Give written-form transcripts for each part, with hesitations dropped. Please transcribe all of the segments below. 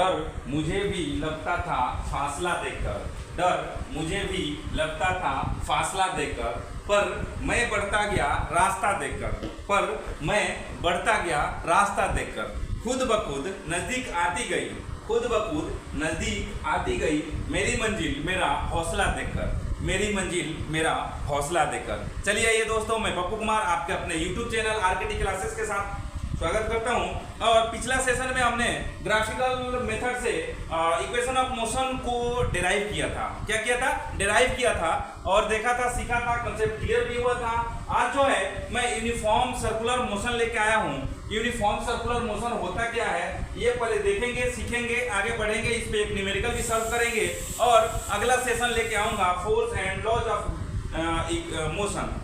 डर मुझे भी लगता था फासला देखकर, डर मुझे भी लगता था फासला देखकर, पर मैं बढ़ता गया रास्ता देखकर, पर मैं बढ़ता गया रास्ता देखकर, खुद ब खुद नजदीक आती गई, खुद ब खुद नजदीक आती गई, मेरी मंजिल मेरा हौसला देखकर, मेरी मंजिल मेरा हौसला देकर। चलिए ये दोस्तों, मैं पप्पू कुमार आपके अपने YouTube चैनल आरकेटी क्लासेस के साथ स्वागत करता हूं। और पिछला सेशन में हमने ग्राफिकल मेथड से इक्वेशन ऑफ मोशन को डिराइव किया था। क्या किया था? डिराइव किया था और देखा था, सीखा था, कंसेप्ट क्लियर भी हुआ था। आज जो है मैं यूनिफॉर्म सर्कुलर मोशन लेके आया हूं। यूनिफॉर्म सर्कुलर मोशन होता क्या है ये पहले देखेंगे, सीखेंगे, आगे बढ़ेंगे, इस पे एक न्यूमेरिकल भी सॉल्व करेंगे और अगला सेशन लेके आऊंगा force and laws of motion.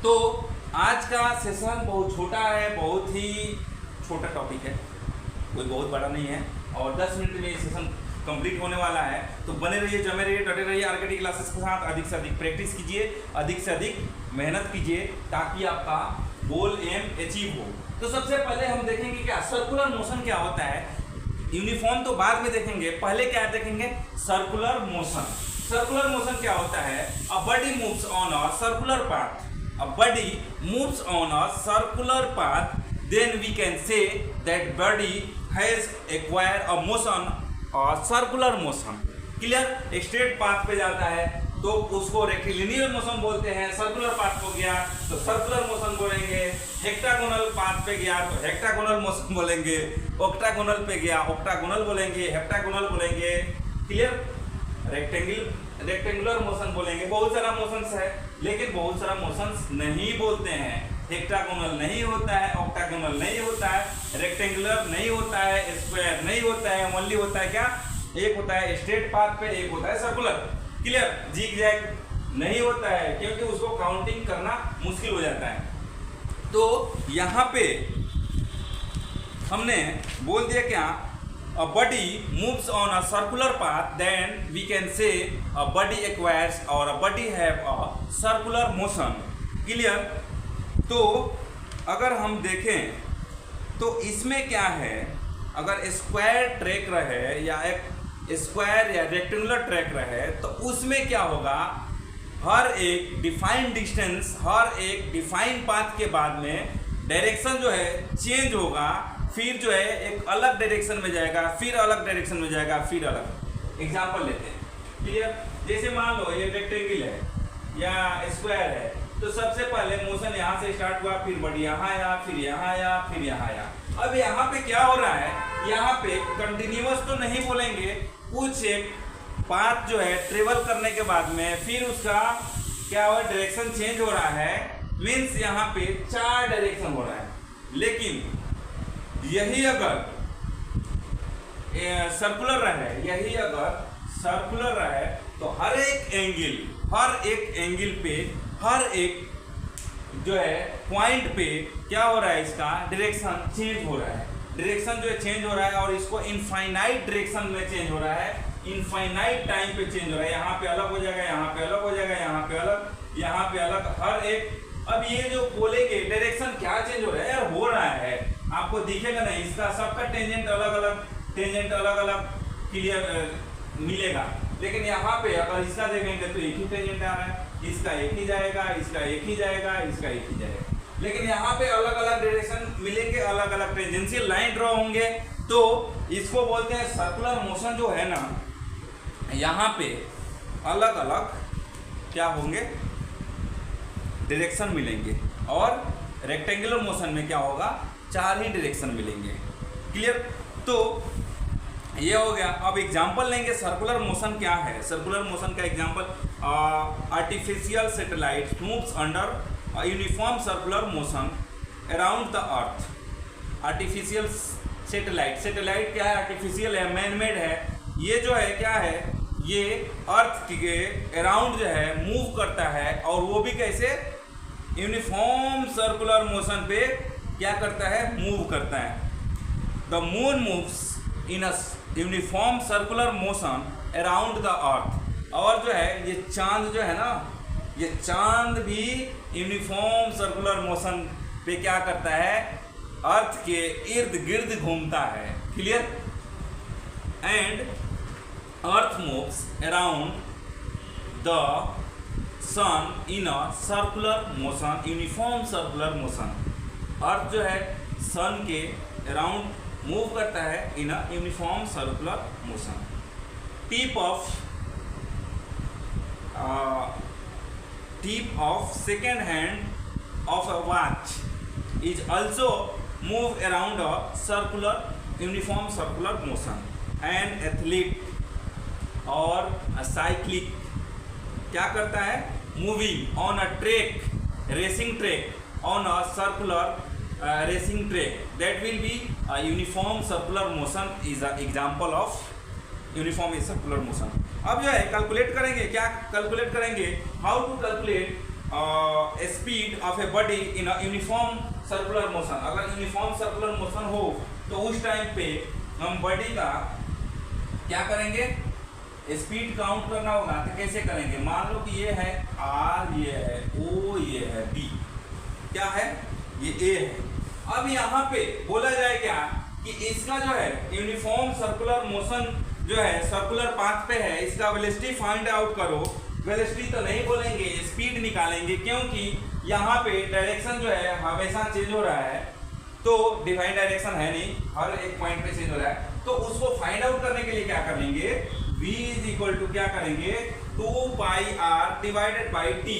तो आज का सेशन बहुत छोटा है, बहुत ही छोटा टॉपिक है, कोई बहुत बड़ा नहीं है और 10 मिनट में ये सेशन कंप्लीट होने वाला है। तो बने रहिए, जमे रहिए, डटे रहिए आरकेटी क्लासेस के साथ। अधिक से अधिक प्रैक्टिस कीजिए, अधिक से अधिक मेहनत कीजिए ताकि आपका गोल एम अचीव हो। तो सबसे पहले हम देखेंगे क्या सर्कुलर मोशन क्या होता है। यूनिफॉर्म तो बाद में देखेंगे, पहले क्या देखेंगे सर्कुलर मोशन। सर्कुलर मोशन क्या होता है? A body moves on a circular path, a body moves on a circular path, then we can say that body has acquired a motion or circular motion. Clear? Straight path पे जाता है तो उसको rectilinear motion बोलते हैं। Circular path को गया तो सर्कुलर मोशन बोलेंगे। हेक्टागोनल पाथ पे गया तो हेक्टागोनल मोशन बोलेंगे। ऑक्टागोनल पे गया ऑक्टागोनल बोलेंगे, हेप्टागोनल बोलेंगे। क्लियर? रेक्टेंगुलर मोशन बोलेंगे। बहुत सारा मोशंस है लेकिन बहुत सारा मोशंस नहीं बोलते हैं। हेक्टागोनल नहीं होता है, ऑक्टागोनल नहीं होता है, रेक्टेंगुलर नहीं होता है, स्क्वायर नहीं होता है, ओनली होता है क्या? एक होता है स्ट्रेट पाथ पे, एक होता है सर्कुलर। क्लियर? जिग-जैग नहीं होता है क्योंकि उसको काउंटिंग करना मुश्किल हो जाता है। तो यहाँ पे हमने बोल दिया क्या? A body moves on a circular path, then we can say a body acquires or a body have a circular motion. Clear? तो अगर हम देखें तो इसमें क्या है, अगर स्क्वायर ट्रैक रहे या एक स्क्वायर या रेक्टेंगुलर ट्रैक रहे तो उसमें क्या होगा? हर एक डिफाइंड डिस्टेंस, हर एक डिफाइंड पाथ के बाद में डायरेक्शन जो है चेंज होगा, फिर जो है एक अलग डायरेक्शन में जाएगा, फिर अलग डायरेक्शन में जाएगा, फिर अलग। एग्जांपल लेते हैं। क्लियर? जैसे मान लो ये रेक्टेंगल है या स्क्वायर है तो सबसे पहले मोशन यहाँ से स्टार्ट हुआ, फिर बढ़ यहाँ आया, फिर यहाँ आया, फिर यहाँ आया। अब यहाँ पे क्या हो रहा है? यहाँ पे कंटिन्यूअस तो नहीं बोलेंगे, कुछ एक पाथ जो है ट्रेवल करने के बाद में फिर उसका क्या हुआ? डायरेक्शन चेंज हो रहा है। मीन्स यहाँ पे 4 डायरेक्शन हो रहा है। लेकिन यही अगर सर्कुलर रहे, यही अगर सर्कुलर रहे तो हर एक एंगल पे, हर एक जो है पॉइंट पे क्या हो रहा है? इसका डायरेक्शन चेंज हो रहा है। डायरेक्शन जो है चेंज हो रहा है और इसको इनफाइनाइट डायरेक्शन में चेंज हो रहा है, इनफाइनाइट टाइम पे चेंज हो रहा है। यहाँ पे अलग हो जाएगा, यहाँ पे अलग हो जाएगा, यहाँ पे अलग, यहाँ पे अलग, हर एक। अब ये जो बोलेंगे डायरेक्शन क्या चेंज हो रहा है? यार हो रहा है, आपको दिखेगा नहीं, इसका सबका टेंजेंट अलग अलग, टेंजेंट अलग अलग क्लियर मिलेगा। लेकिन यहाँ पे अगर इसका देखेंगे तो एक ही टेंजेंट आ रहा है, इसका एक ही जाएगा, इसका एक ही जाएगा, इसका एक ही जाएगा। लेकिन यहाँ पे अलग अलग डायरेक्शन मिलेंगे, अलग अलग टेंजेंशियल लाइन ड्रॉ होंगे। तो इसको बोलते हैं सर्कुलर मोशन जो है ना, यहाँ पे अलग अलग क्या होंगे? डायरेक्शन मिलेंगे। और रेक्टेंगुलर मोशन में क्या होगा? 4 ही डायरेक्शन मिलेंगे। क्लियर? तो ये हो गया। अब एग्जांपल लेंगे सर्कुलर मोशन क्या है। सर्कुलर मोशन का example, artificial satellite moves under uniform circular motion around the earth. Artificial satellite क्या है? आर्टिफिशियल है, मैन मेड है। ये जो है क्या है? ये अर्थ के अराउंड जो है मूव करता है और वो भी कैसे? यूनिफॉर्म सर्कुलर मोशन पे क्या करता है? मूव करता है। The moon moves in a uniform circular motion around the earth. और जो है ये चांद जो है ना, ये चांद भी यूनिफॉर्म सर्कुलर मोशन पे क्या करता है? अर्थ के इर्द गिर्द घूमता है। Clear? and earth moves around the sun in a circular motion, uniform circular motion. Earth जो है सन के अराउंड मूव करता है in a uniform circular motion. Tip of second hand of a watch is also move around a circular uniform circular motion. An athlete or a cyclist क्या करता है? Moving on a track, racing track, on a circular racing track, that will be a uniform circular motion is an example of uniform circular motion. अब जो है calculate करेंगे, क्या calculate करेंगे? How to calculate speed of a body in a uniform circular motion. अगर uniform circular motion हो तो उस टाइम पे हम बॉडी का क्या करेंगे? स्पीड काउंट करना होगा. तो कैसे करेंगे? मान लो कि ये है आर, ये है ओ, ये है बी, क्या है? ये ए है. अब यहाँ पे बोला जाए क्या कि इसका जो है यूनिफॉर्म सर्कुलर मोशन जो है सर्कुलर पाथ पे है, इसका वेलोसिटी फाइंड आउट करो. वेलोसिटी तो नहीं बोलेंगे, स्पीड निकालेंगे, क्योंकि यहाँ पे डायरेक्शन जो है हमेशा चेंज हो रहा है, तो डिफाइंड डायरेक्शन है नहीं, हर एक पॉइंट पे चेंज हो रहा है. तो उसको फाइंड आउट करने के लिए क्या करेंगे? v इज इक्वल टू क्या करेंगे? 2 पाई आर डिवाइडेड बाई टी.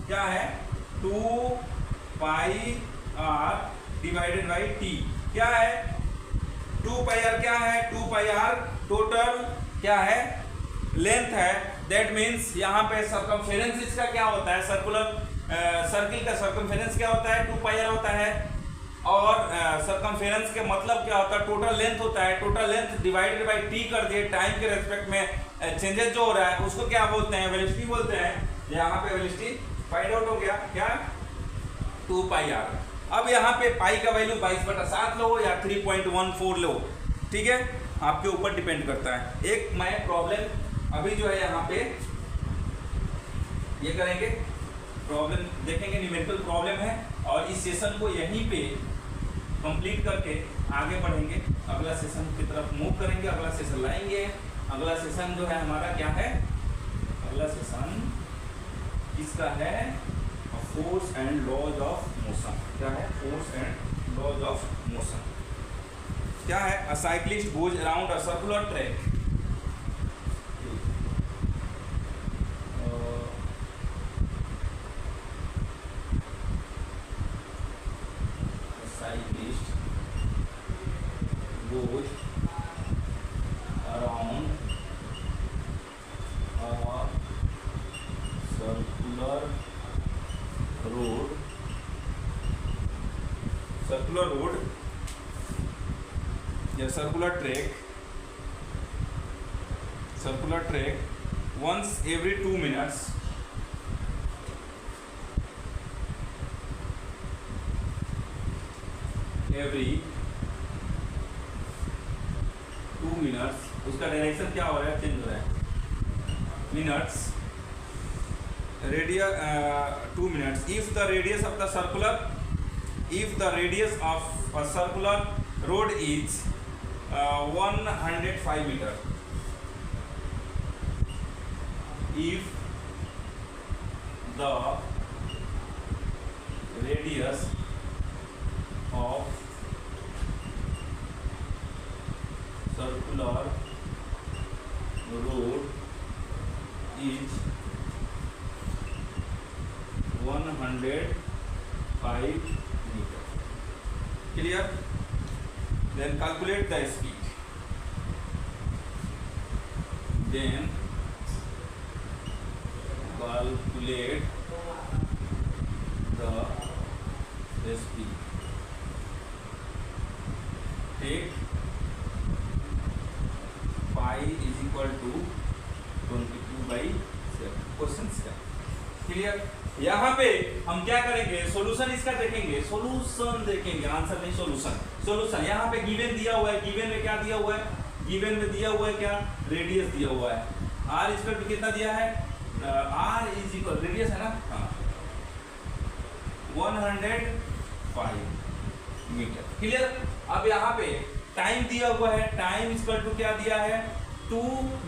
क्या है? 2 पाई आर डिवाइडेड बाई टी. क्या है? 2 पाई आर क्या है? 2 पाई आर टोटल क्या है? लेंथ है. दैट मीन्स यहाँ पे सर्कमफेरेंस इसका क्या होता है? सर्कुलर सर्किल का सर्कमफेरेंस क्या होता है? 2 पाई आर होता है. और सर्कमफेरेंस के मतलब क्या होता है? टोटल लेंथ होता है. Total length divided by T कर दिए. टाइम के रेस्पेक्ट में चेंजेस जो हो रहा है उसको क्या बोलते हैं? वेलोसिटी बोलते हैं. यहाँ पे वेलोसिटी फाइंड आउट हो गया. क्या? 2 पाई आर. अब यहाँ पे पाई का वैल्यू 22/7 लो या 3.14 लो, ठीक है, आपके ऊपर डिपेंड करता है. एक मैं प्रॉब्लम अभी जो है यहाँ पे ये करेंगे, प्रॉब्लम देखेंगे, न्यूमेरिकल प्रॉब्लम है, और इस सेशन को यहीं पे कंप्लीट करके आगे बढ़ेंगे. अगला सेशन की तरफ मूव करेंगे, अगला सेशन लाएंगे. अगला सेशन जो है हमारा क्या है? अगला सेशन इसका है force and laws of motion. क्या है? Force and laws of motion. क्या है? A cyclist goes around a circular track. Cyclist goes around a circular road. Circular road या circular track once every 2 minutes. every 2 minutes उसका direction क्या हो रहा है? चेंज हो रहा है. Minutes radius 2 minutes. If the radius of a circular road is 105 meter, if the radius of circular road is 105 meter. Clear? Then calculate the speed. Then calculate the speed. Take pi is equal to 22/7. Question का clear. यहाँ पे हम क्या करेंगे? Solution इसका देखेंगे. Solution देखेंगे, answer नहीं, सॉल्यूशन. सॉल्यूशन यहाँ पे गिवन दिया हुआ है. गिवन में क्या दिया हुआ है? गिवन में दिया हुआ है क्या? रेडियस दिया हुआ है. आर इक्वल टू कितना दिया है? आर इज इक्वल रेडियस है ना, हाँ, 105 मीटर. क्लियर. अब यहाँ पे टाइम दिया हुआ है, टाइम इक्वल टू क्या दिया है 2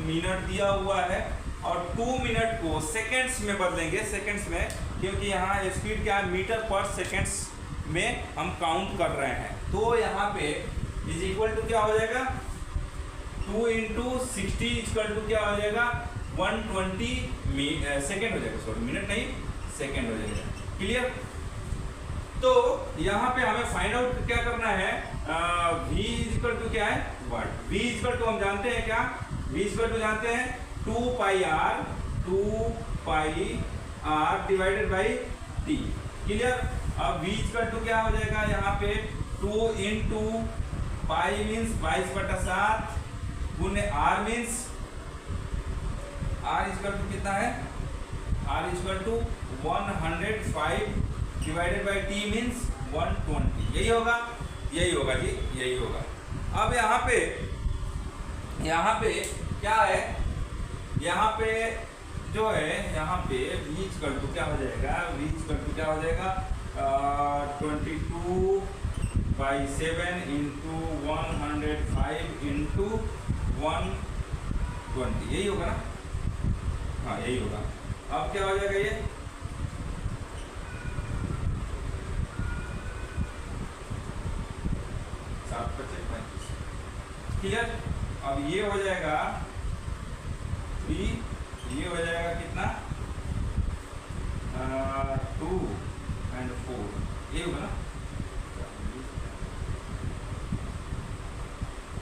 मिनट दिया हुआ है, और 2 मिनट को सेकेंड्स में बदलेंगे, सेकेंड्स में, क्योंकि यहाँ स्पीड क्या है मीटर पर सेकेंड्स में हम काउंट कर रहे हैं। तो यहाँ पे इज इक्वल टू क्या हो जाएगा 2 इंटू 60 इक्वल टू क्या हो जाएगा 120 सेकेंड हो जाएगा, सॉरी मिनट नहीं सेकेंड हो जाएगा। क्लियर? तो यहाँ पे हमें फाइंड आउट क्या करना है, v इक्वल टू क्या है वाट, v इक्वल टू हम जानते हैं क्या, v इक्वल टू जानते हैं 2 पाई r divided by t। Clear? अब v इक्वल टू क्या हो जाएगा यहाँ पे 2 इंटू पाई मीन्स 22/7 गुने r means r equal to कितना है, r equal to 105 divided by t means 120। यही होगा, यही होगा जी, यही होगा। अब यहाँ पे क्या है, यहाँ पे जो है यहाँ पे v इक्वल टू क्या हो जाएगा, v इक्वल टू क्या हो जाएगा 22/7 इंटू 105 इंटू 120, यही होगा ना, हाँ यही होगा। अब क्या हो जाएगा ये 7/35। क्लियर? अब ये हो जाएगा 3, ये हो जाएगा कितना 2 and 4, ये होगा ना,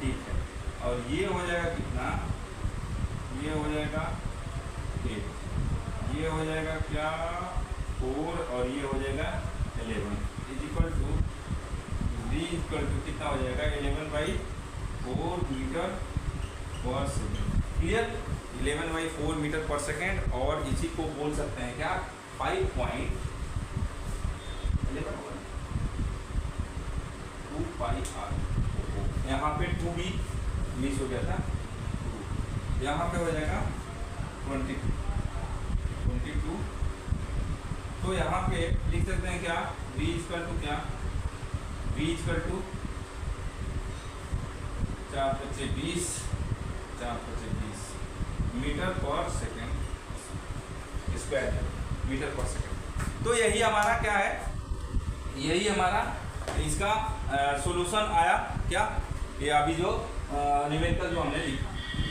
ठीक है। और ये हो जाएगा कितना, ये हो जाएगा 8, ये हो जाएगा क्या 4, और ये हो जाएगा 11 is equal to v equal to कितना हो जाएगा 11/4 metre per second. Clear? 11/4 metre per second, और इसी को बोल सकते हैं क्या 5.2 पाई r। यहाँ पे 2 भी मिस हो गया था, यहाँ पे हो जाएगा 22। तो यहाँ पे लिख सकते हैं क्या v इक्वल टू क्या, v equal to 4/20 metre per second square, metre per second. तो यही हमारा क्या है, यही हमारा इसका सॉल्यूशन आया क्या, ये अभी जो न्यूमेरिकल जो हमने लिखा।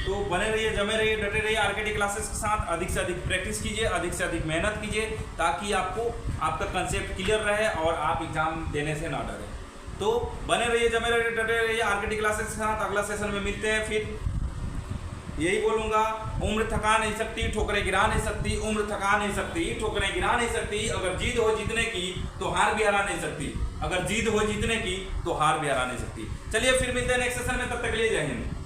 तो बने रहिए, जमे रहिए, डटे रहिए आरकेटी क्लासेस के साथ, अधिक से अधिक प्रैक्टिस कीजिए, अधिक से अधिक मेहनत कीजिए, ताकि आपको आपका कंसेप्ट क्लियर रहे और आप एग्जाम देने से ना डरे। तो बने रहिए, जमे रहिए, डटे रहिए आरकेटी क्लासेस के साथ। अगला सेशन में मिलते हैं, फिर यही बोलूँगा, उम्र थका नहीं सकती, ठोकरें गिरा नहीं सकती, उम्र थका नहीं सकती, ठोकरें गिरा नहीं सकती। अगर जीत हो जीतने की तो हार भी हरा नहीं सकती, अगर जीत हो जीतने की तो हार भी हरा नहीं सकती। चलिए फिर मिलते हैं नेक्स्ट सेशन में, तब तक के लिए जय हिंद।